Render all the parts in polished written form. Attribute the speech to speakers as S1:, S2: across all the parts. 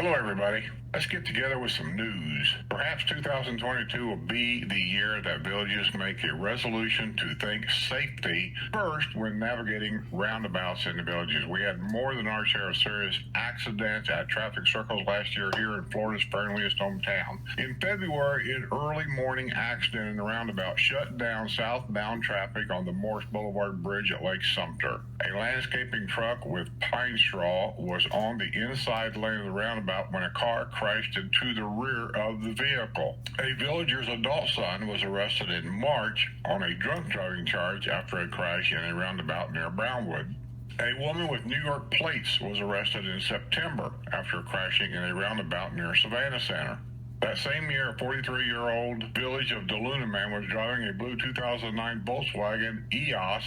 S1: Hello, everybody. Let's get together with some news. Perhaps 2022 will be the year that villages make a resolution to think safety first when navigating roundabouts in the villages. We had more than our share of serious accidents at traffic circles last year here in Florida's friendliest hometown. In February, an early morning accident in the roundabout shut down southbound traffic on the Morse Boulevard Bridge at Lake Sumter. A landscaping truck with pine straw was on the inside lane of the roundabout when a car crashed into the rear of the vehicle. A villager's adult son was arrested in March on a drunk driving charge after a crash in a roundabout near Brownwood. A woman with New York plates was arrested in September after crashing in a roundabout near Savannah Center. That same year, a 43-year-old Village of DeLuna man was driving a blue 2009 Volkswagen EOS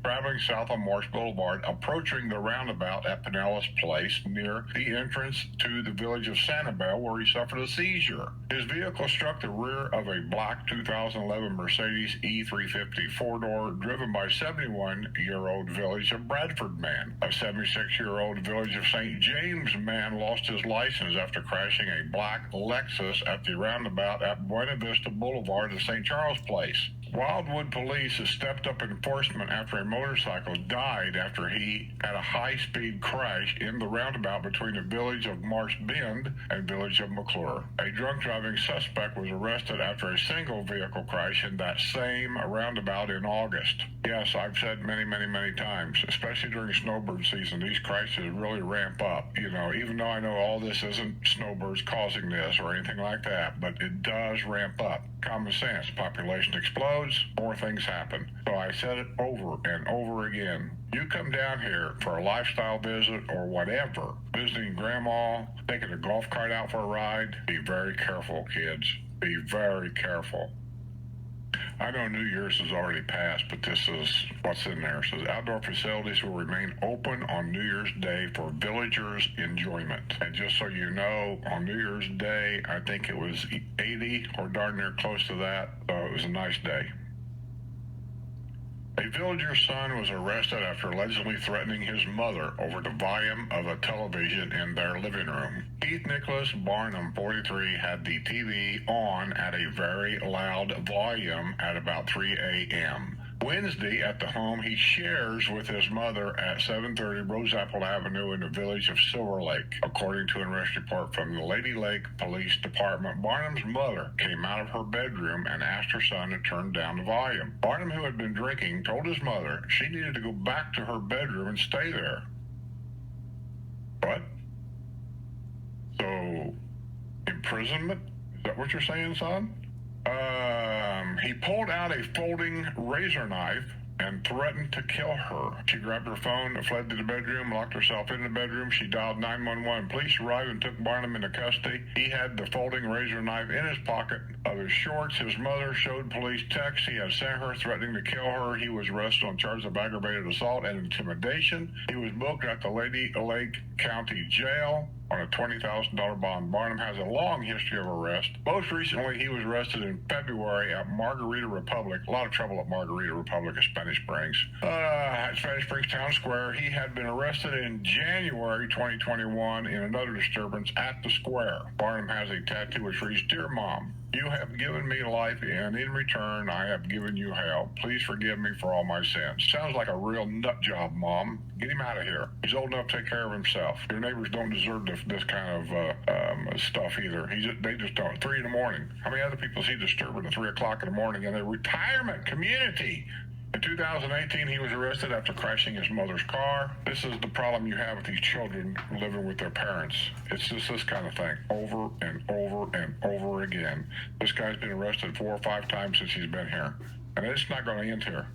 S1: traveling south on Morse Boulevard, approaching the roundabout at Pinellas Place near the entrance to the village of Sanibel, where he suffered a seizure. His vehicle struck the rear of a black 2011 Mercedes E350 four-door driven by 71-year-old Village of Bradford man. A 76-year-old Village of St. James man lost his license after crashing a black Lexus at the roundabout at Buena Vista Boulevard at St. Charles Place. Wildwood police have stepped up enforcement after a motorcycle died after he had a high-speed crash in the roundabout between the village of Marsh Bend and village of McClure. A drunk driving suspect was arrested after a single vehicle crash in that same roundabout in August. Yes, I've said many times, especially during snowbird season, these crashes really ramp up. Even though I know all this isn't snowbirds causing this or anything like that, but it does ramp up. Common sense. Population explodes, more things happen. So I said it over and over again. You come down here for a lifestyle visit or whatever, visiting grandma, taking a golf cart out for a ride, be very careful, kids. Be very careful. I know New Year's has already passed, but this is what's in there. It says outdoor facilities will remain open on New Year's Day for villagers' enjoyment. And just so you know, on New Year's Day, I think it was 80 or darn near close to that, so it was a nice day. A villager's son was arrested after allegedly threatening his mother over the volume of a television in their living room. Keith Nicholas Barnum, 43, had the TV on at a very loud volume at about 3 a.m. Wednesday at the home he shares with his mother at 730 Roseapple Avenue in the village of Silver Lake. According to an arrest report from the Lady Lake Police Department, Barnum's mother came out of her bedroom and asked her son to turn down the volume. Barnum, who had been drinking, told his mother she needed to go back to her bedroom and stay there. What? So, imprisonment? Is that what you're saying, son? He pulled out a folding razor knife and threatened to kill her. She grabbed her phone, fled to the bedroom, locked herself in the bedroom. She dialed 911. Police arrived and took Barnum into custody. He had the folding razor knife in his pocket of his shorts. His mother showed police texts he had sent her threatening to kill her. He was arrested on charges of aggravated assault and intimidation. He was booked at the Lady Lake County Jail on a $20,000 bond. Barnum has a long history of arrest. Most recently, he was arrested in February at Margarita Republic. A lot of trouble at Margarita Republic at Spanish Springs. At Spanish Springs Town Square. He had been arrested in January 2021 in another disturbance at the square. Barnum has a tattoo which reads, "Dear Mom, you have given me life, and in return, I have given you hell. Please forgive me for all my sins." Sounds like a real nut job, Mom. Get him out of here. He's old enough to take care of himself. Your neighbors don't deserve this kind of stuff either. They just don't. 3 in the morning. How many other people is he disturbing at 3 o'clock in the morning in a retirement community? In 2018, he was arrested after crashing his mother's car. This is the problem you have with these children living with their parents. It's just this kind of thing, over and over and over again. This guy's been arrested 4 or 5 times since he's been here, and it's not going to end here.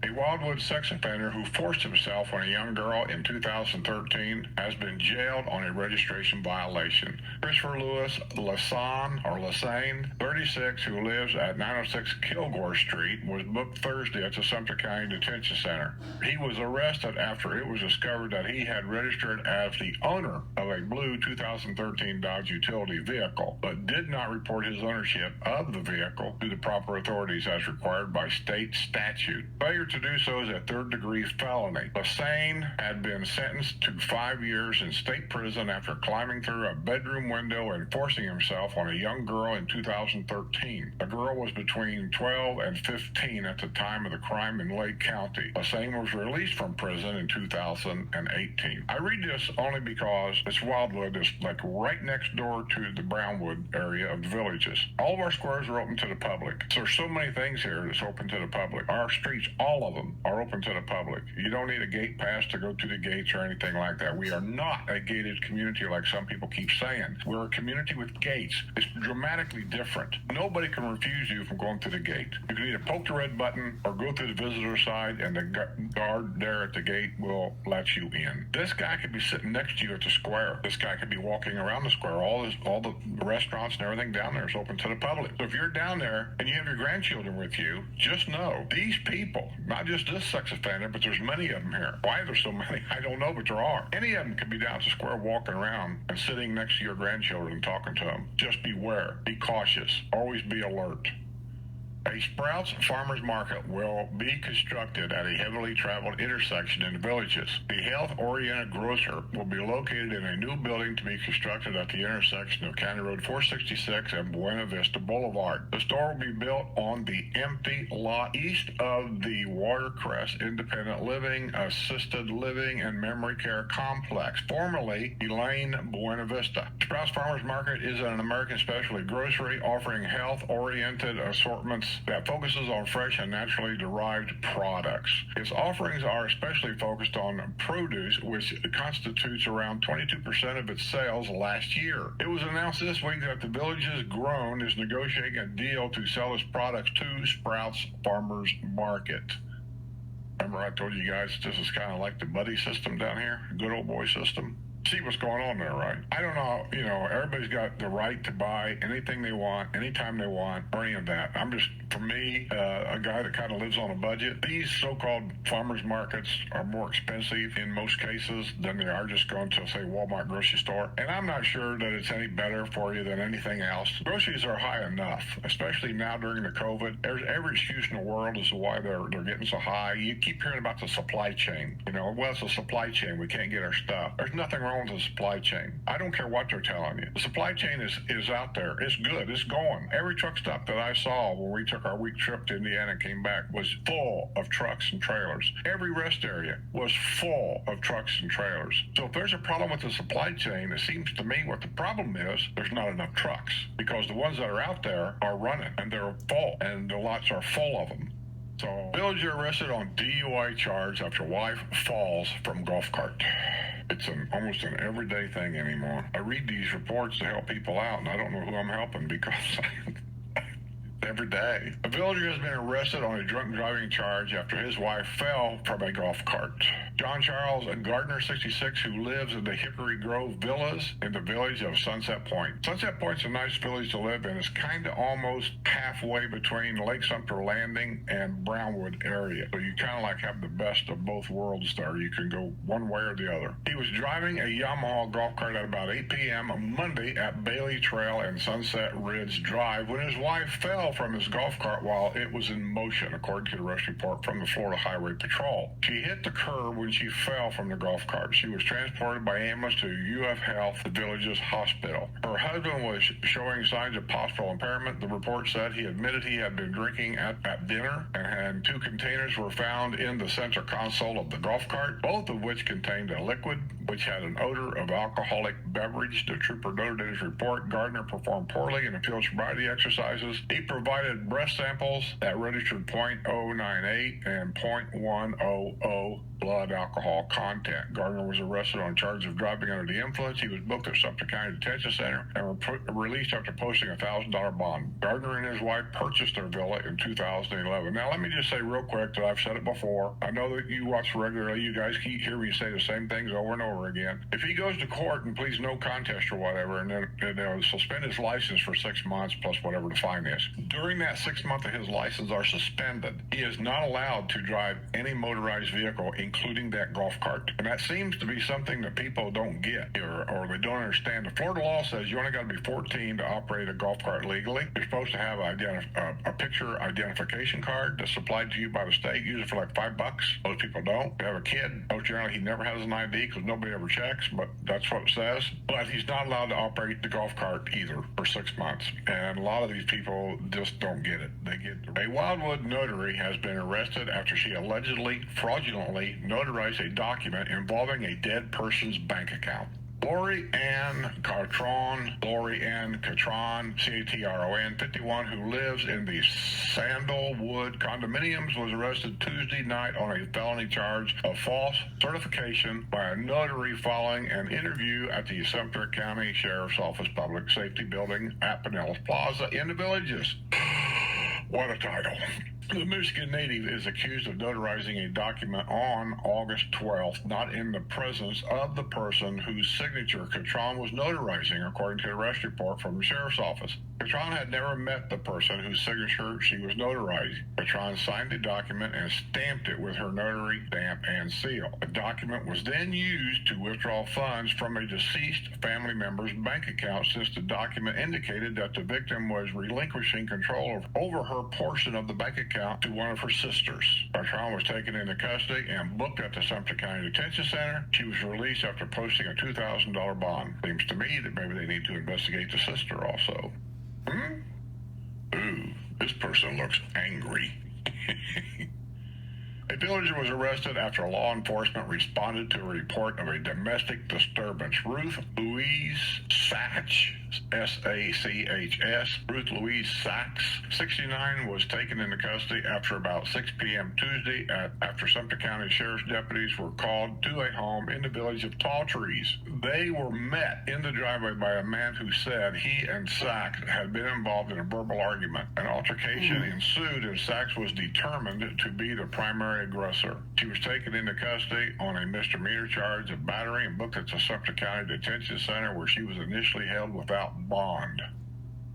S1: A Wildwood sex offender who forced himself on a young girl in 2013 has been jailed on a registration violation. Christopher Lewis Lassane, 36, who lives at 906 Kilgore Street, was booked Thursday at the Sumter County Detention Center. He was arrested after it was discovered that he had registered as the owner of a blue 2013 Dodge utility vehicle, but did not report his ownership of the vehicle to the proper authorities as required by state statute. Failure to do so is a third-degree felony. Lassane had been sentenced to 5 years in state prison after climbing through a bedroom window and forcing himself on a young girl in 2013. The girl was between 12 and 15 at the time of the crime in Lake County. Lassane was released from prison in 2018. I read this only because this Wildwood is like right next door to the Brownwood area of the Villages. All of our squares are open to the public. There's so many things here that's open to the public. Our streets, all of them, are open to the public. You don't need a gate pass to go to the gates or anything like that. We are not a gated community like some people keep saying. We're a community with gates. It's dramatically different. Nobody can refuse you from going through the gate. You can either poke the red button or go through the visitor side, and the guard there at the gate will let you in. This guy could be sitting next to you at the square. This guy could be walking around the square. All the restaurants and everything down there is open to the public. So if you're down there and you have your grandchildren with you, just know these people, not just this sex offender, but there's many of them here. Why there's so many, I don't know, but there are. Any of them could be down at the square walking around and sitting next to your grandchildren and talking to them. Just beware. Be cautious. Always be alert. A Sprouts Farmers Market will be constructed at a heavily traveled intersection in the Villages. The health-oriented grocer will be located in a new building to be constructed at the intersection of County Road 466 and Buena Vista Boulevard. The store will be built on the empty lot east of the Watercrest Independent Living, Assisted Living, and Memory Care Complex, formerly Elaine Buena Vista. Sprouts Farmers Market is an American specialty grocery offering health-oriented assortments that focuses on fresh and naturally derived products. Its offerings are especially focused on produce, which constitutes around 22% of its sales last year. It was announced this week that the Villages Grown is negotiating a deal to sell its products to Sprouts Farmers Market. Remember I told you guys this is kind of like the buddy system down here, good old boy system? See what's going on there, right? I don't know, everybody's got the right to buy anything they want, anytime they want, or any of that. I'm just, for me, a guy that kind of lives on a budget. These so-called farmers markets are more expensive in most cases than they are just going to, say, Walmart grocery store. And I'm not sure that it's any better for you than anything else. Groceries are high enough, especially now during the COVID. There's every excuse in the world as to why they're getting so high. You keep hearing about the supply chain. Well, it's a supply chain. We can't get our stuff. There's nothing wrong with the supply chain. I don't care what they're telling you. The supply chain is out there. It's good. It's going. Every truck stop that I saw when we took our week trip to Indiana and came back was full of trucks and trailers. Every rest area was full of trucks and trailers. So if there's a problem with the supply chain, it seems to me what the problem is, there's not enough trucks, because the ones that are out there are running and they're full and the lots are full of them. So, villager arrested on DUI charge after wife falls from golf cart. It's almost an everyday thing anymore. I read these reports to help people out, and I don't know who I'm helping because every day. A villager has been arrested on a drunk driving charge after his wife fell from a golf cart. John Charles Gardner, 66, who lives in the Hickory Grove Villas in the village of Sunset Point. Sunset Point's a nice village to live in. It's kind of almost halfway between Lake Sumter Landing and Brownwood area. So you kind of like have the best of both worlds there. You can go one way or the other. He was driving a Yamaha golf cart at about 8 p.m. on Monday at Bailey Trail and Sunset Ridge Drive when his wife fell from his golf cart while it was in motion, according to the arrest report from the Florida Highway Patrol. She hit the curb when she fell from the golf cart. She was transported by ambulance to UF Health, the village's hospital. Her husband was showing signs of possible impairment. The report said he admitted he had been drinking at dinner and 2 containers were found in the center console of the golf cart, both of which contained a liquid which had an odor of alcoholic beverage. The trooper noted in his report Gardner performed poorly in the field sobriety exercises. He provided breath samples that registered .098 and .100 blood alcohol content. Gardner was arrested on charge of driving under the influence. He was booked at Sumter County Detention Center and released after posting a $1,000 bond. Gardner and his wife purchased their villa in 2011. Now, let me just say real quick that I've said it before. I know that you watch regularly. You guys keep hearing me say the same things over and over over again. If he goes to court and pleads no contest or whatever, and then they'll suspend his license for 6 months plus whatever the fine is. During that 6 months of his license are suspended, he is not allowed to drive any motorized vehicle, including that golf cart. And that seems to be something that people don't get or they don't understand. The Florida law says you only got to be 14 to operate a golf cart legally. You're supposed to have a picture identification card that's supplied to you by the state, usually for like $5. Most people don't. If you have a kid, most generally he never has an ID because nobody ever checks, but that's what it says. But he's not allowed to operate the golf cart either for 6 months. And a lot of these people just don't get it. A Wildwood notary has been arrested after she allegedly fraudulently notarized a document involving a dead person's bank account. Lori Ann Catron, C-A-T-R-O-N, 51, who lives in the Sandalwood condominiums, was arrested Tuesday night on a felony charge of false certification by a notary following an interview at the Sumter County Sheriff's Office Public Safety Building at Pinellas Plaza in the Villages. What a title. The Michigan native is accused of notarizing a document on August 12th, not in the presence of the person whose signature Catron was notarizing, according to the arrest report from the sheriff's office. Catron had never met the person whose signature she was notarizing. Catron signed the document and stamped it with her notary stamp and seal. The document was then used to withdraw funds from a deceased family member's bank account, since the document indicated that the victim was relinquishing control over her portion of the bank account to one of her sisters. Catron was taken into custody and booked at the Sumter County Detention Center. She was released after posting a $2,000 bond. Seems to me that maybe they need to investigate the sister also. Ooh, this person looks angry. A villager was arrested after law enforcement responded to a report of a domestic disturbance. Ruth Louise Sachs, S-A-C-H-S, Ruth Louise Sachs, 69, was taken into custody after about 6 p.m. Tuesday after Sumter County Sheriff's deputies were called to a home in the village of Tall Trees. They were met in the driveway by a man who said he and Sachs had been involved in a verbal argument. An altercation ensued, and Sachs was determined to be the primary aggressor. She was taken into custody on a misdemeanor charge of battery and booked at the Sumter County Detention Center, where she was initially held without bond.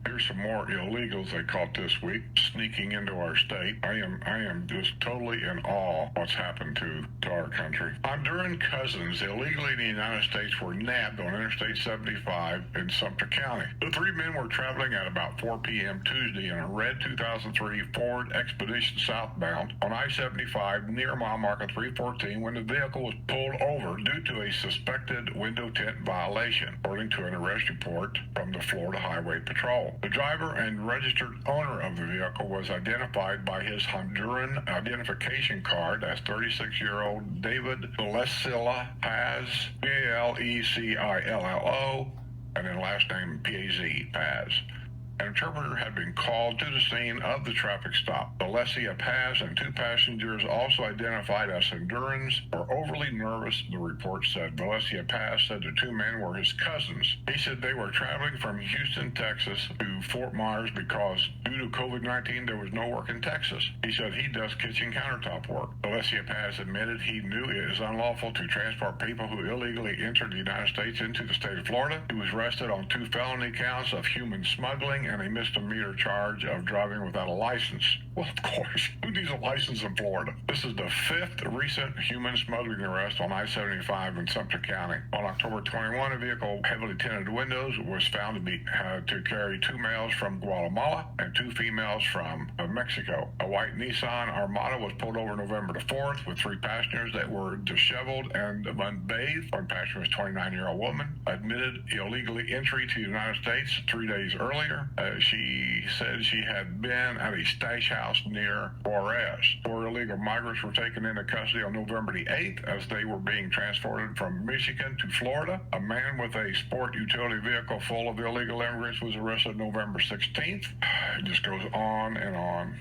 S1: Here's some more illegals they caught this week sneaking into our state. I am just totally in awe what's happened to our country. Honduran cousins illegally in the United States were nabbed on Interstate 75 in Sumter County. The three men were traveling at about 4 p.m. Tuesday in a red 2003 Ford Expedition southbound on I-75 near mile marker 314 when the vehicle was pulled over due to a suspected window tint violation, according to an arrest report from the Florida Highway Patrol. The driver and registered owner of the vehicle was identified by his Honduran identification card as 36-year-old David Vallecilla Paz, P-A-L-E-C-I-L-L-O, and then last name P-A-Z, Paz. An interpreter had been called to the scene of the traffic stop. Vallecilla Paz and two passengers, also identified as Hondurans, were overly nervous, the report said. Vallecilla Paz said the two men were his cousins. He said they were traveling from Houston, Texas to Fort Myers because due to COVID-19 there was no work in Texas. He said he does kitchen countertop work. Vallecilla Paz admitted he knew it is unlawful to transport people who illegally entered the United States into the state of Florida. He was arrested on 2 felony counts of human smuggling and a misdemeanor charge of driving without a license. Well, of course, who needs a license in Florida? This is the 5th recent human smuggling arrest on I-75 in Sumter County. On October 21, a vehicle with heavily tinted windows was found to carry 2 males from Guatemala and 2 females from Mexico. A white Nissan Armada was pulled over November the 4th with 3 passengers that were disheveled and unbathed. One passenger was a 29-year-old woman, admitted illegally entry to the United States 3 days earlier. She said she had been at a stash house near Juarez. 4 illegal migrants were taken into custody on November the 8th as they were being transported from Michigan to Florida. A man with a sport utility vehicle full of illegal immigrants was arrested November 16th. It just goes on and on.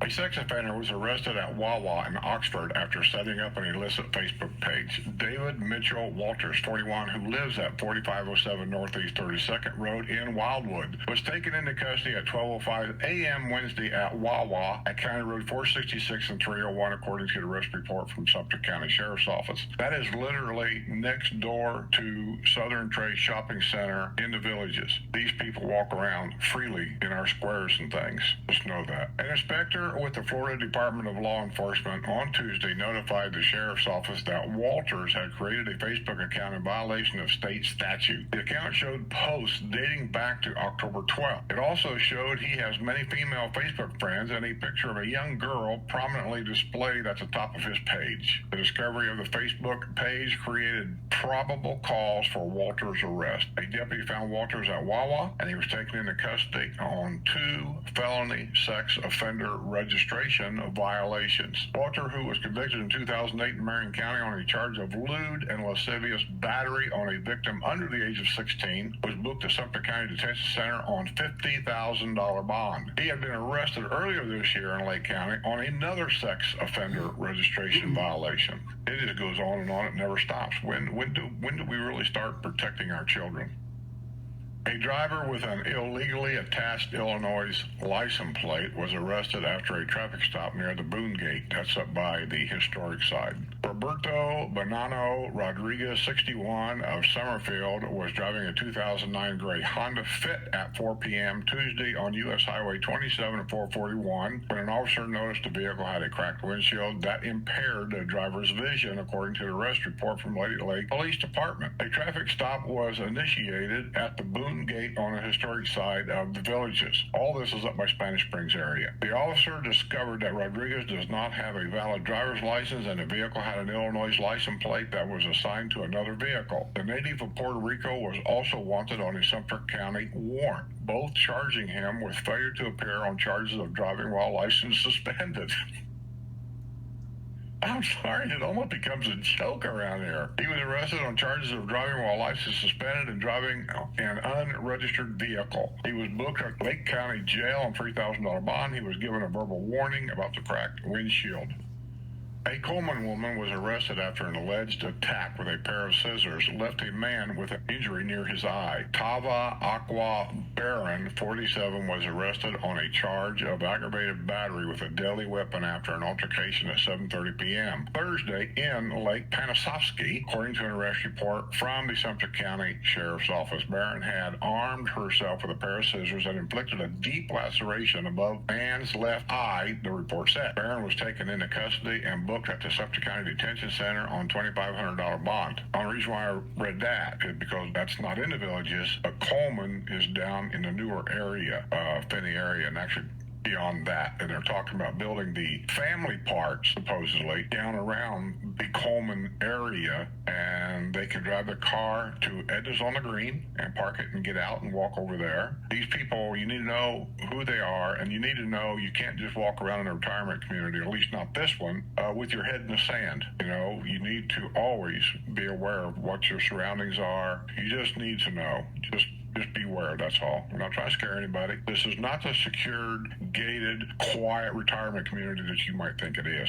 S1: A sex offender was arrested at Wawa in Oxford after setting up an illicit Facebook page. David Mitchell Walters, 41, who lives at 4507 Northeast 32nd Road in Wildwood, was taken into custody at 12:05 a.m. Wednesday at Wawa at County Road 466 and 301, according to the arrest report from Sumter County Sheriff's Office. That is literally next door to Southern Trace Shopping Center in the Villages. These people walk around freely in our squares and things. Just know that. An inspector with the Florida Department of Law Enforcement on Tuesday notified the Sheriff's Office that Walters had created a Facebook account in violation of state statute. The account showed posts dating back to October 12th. It also showed he has many female Facebook friends and a picture of a young girl prominently displayed at the top of his page. The discovery of the Facebook page created probable cause for Walters' arrest. A deputy found Walters at Wawa, and he was taken into custody on 2 felony sex offender registration violations. Walter, who was convicted in 2008 in Marion County on a charge of lewd and lascivious battery on a victim under the age of 16, was booked to Sumter County Detention Center on $50,000 bond. He had been arrested earlier this year in Lake County on another sex offender registration violation. It just goes on and on. It never stops. When do we really start protecting our children? A driver with an illegally attached Illinois license plate was arrested after a traffic stop near the Boone Gate. That's up by the historic side. Roberto Bonanno Rodriguez, 61, of Summerfield, was driving a 2009 gray Honda Fit at 4 p.m. Tuesday on U.S. Highway 27 and 441 when an officer noticed the vehicle had a cracked windshield that impaired the driver's vision, according to the arrest report from Lady Lake Police Department. A traffic stop was initiated at the Boone Gate on the historic side of the Villages. All this is up by Spanish Springs area. The officer discovered that Rodriguez does not have a valid driver's license and the vehicle had an Illinois license plate that was assigned to another vehicle. The native of Puerto Rico was also wanted on a Sumter County warrant, both charging him with failure to appear on charges of driving while license suspended. I'm sorry, it almost becomes a joke around here. He was arrested on charges of driving while license suspended and driving an unregistered vehicle. He was booked at Lake County Jail on $3,000 bond. He was given a verbal warning about the cracked windshield. A Coleman woman was arrested after an alleged attack with a pair of scissors left a man with an injury near his eye. Tava Aqua Barron, 47, was arrested on a charge of aggravated battery with a deadly weapon after an altercation at 7:30 p.m. Thursday in Lake Panosovsky, according to an arrest report from the Sumter County Sheriff's Office. Barron had armed herself with a pair of scissors and inflicted a deep laceration above man's left eye, the report said. Barron was taken into custody and booked at the Sumter County Detention Center on $2,500 bond. The only reason why I read that is because that's not in the Villages. Coleman is down in the newer area, Finney area, and actually beyond that, and they're talking about building the family park, supposedly, down around the Coleman area, and they can drive their car to Edna's on the Green and park it and get out and walk over there. These people, you need to know who they are, and you need to know you can't just walk around in a retirement community, at least not this one, with your head in the sand. You know, you need to always be aware of what your surroundings are. You just need to know. Just beware, that's all. I'm not trying to scare anybody. This is not the secured, gated, quiet retirement community that you might think it is.